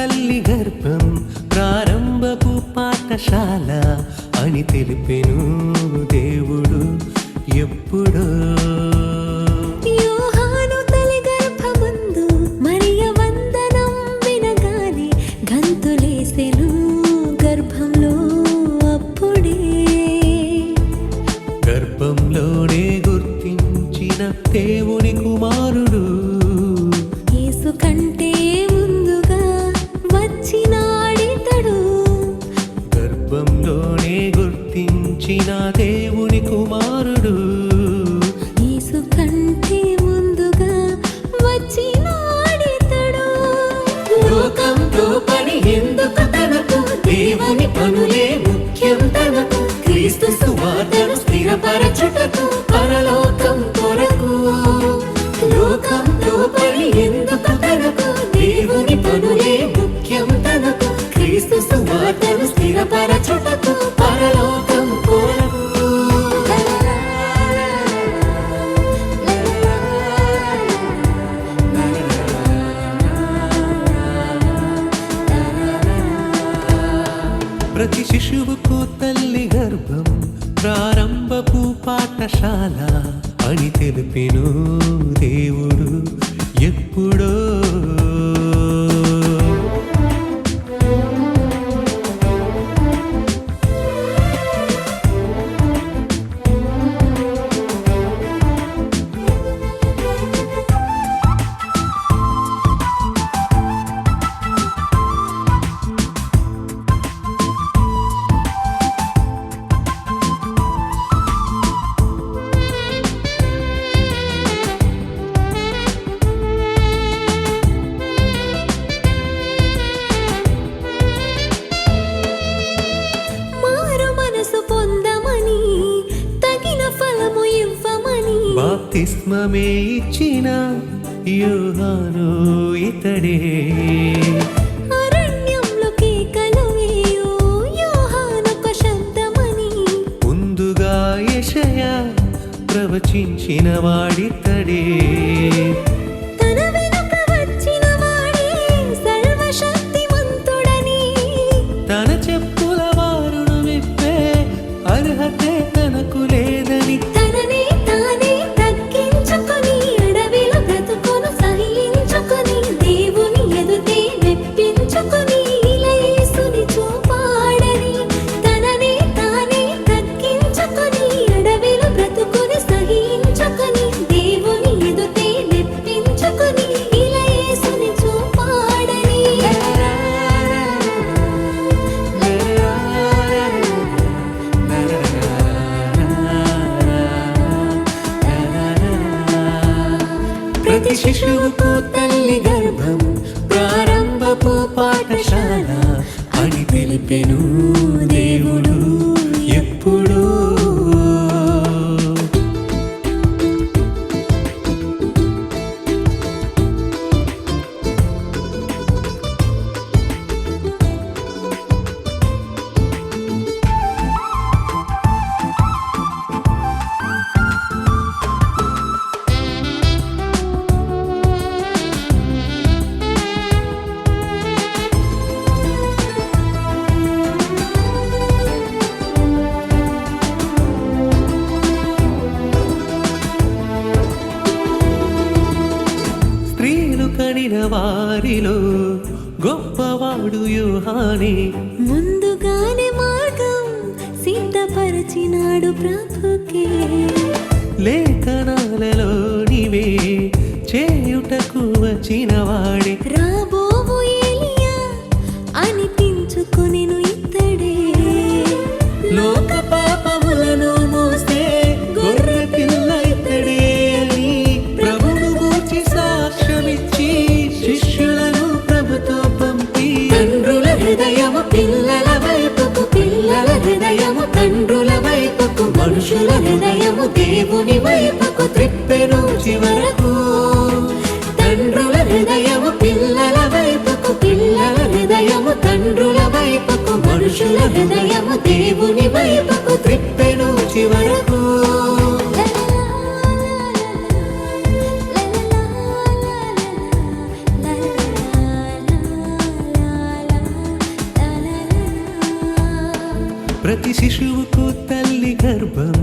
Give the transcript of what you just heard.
తల్లి గర్భం ప్రారంభపు పాఠశాల అని తెలిపెను దేవుడు ఎప్పుడో. యోహాను తల్లి గర్భమందు మరియ వందనం వినగానే గంతులేసెను గర్భంలో అప్పుడే. గర్భంలోనే గుర్తించిన దేవుని కుమారుడు యేసు కంటే ముందుగా వచ్చినాడితడు. గర్భంలోనే గుర్తించిన దేవుని కుమారుడు యేసు కంటే ముందుగా వచ్చినాడితడు. లోకంతో పని ఎందుకు తనకు, దేవుని పనులే ముఖ్యం తనకు. క్రీస్తు సువార్తను స్థిరపరచుటకు పరలోకం కొరకు. లోకంతో పని ఎందుకు తనకు, దేవుని పనులే ముఖ్యం తనకు. క్రీస్తు సువార్తను స్థిరపరచుటకు పరలోకం కొరకు. ప్రతి శిశువుకు తల్లి గర్భం ప్రారంభపు పాఠశాల అని తెలిపెను దేవుడు ఎప్పుడో. బాప్తిస్మమే ఇచ్చిన యోహాను ఇతడే. అరణ్యంలో కేకలు వేయు యోహానొక శబ్దమని ముందుగా యెషయా ప్రవచించిన వాడితడే. తన వెనుక వచ్చిన వాడే సర్వశక్తిమంతుడని తన చెప్పుల వారును విప్పే అర్హతే తనకు లేదని. తననే తానే తగ్గించుకొని అడవిలో బ్రతుకును సహించుకొని దేవుని ఎదుటే మెప్పించుకొని ఇలా యేసుని చూపాడని. తననే తానే తగ్గించుకొని అడవిలో బ్రతుకును సహించుకొని దేవుని ఎదుటే మెప్పించుకొని ఇలా యేసుని చూపాడని. ప్రతి శిశువుకు తల్లి గర్భం ప్రారంభపు పాఠశాల అని తెలిపెను దేవుడు ఎప్పుడో. కనిన వారిలో గొప్పవాడు యోహానే. ముందుగానే మార్గం సిద్ధపరచినాడు ప్రభుకే. లేఖనాలలోనివే చేయుటకు వచ్చిన వాడే. రాబోవు ఏలియా అనిపించుకొనెను ఇతడే. లోక పాపములను మోసే గొర్రె పిల్ల ఇతడే అని ప్రభువును గూర్చి సాక్ష్యమిచ్చి శిష్యులను ప్రభుతో పంపి. తండ్రుల హృదయము పిల్లల వైపుకు, పిల్లల హృదయము తండ్రుల వైపుకు, మనుషుల హృదయము దేవుని వైపుకు త్రిప్పెను చివరకు. తండ్రుల హృదయము పిల్లల వైపుకు, పిల్లల హృదయము తండ్రుల వైపుకు, మనుషుల హృదయము దేవుని వైపుకు త్రిప్పెను చివరకు. ప్రతి శిశువుకు తల్లి గర్భం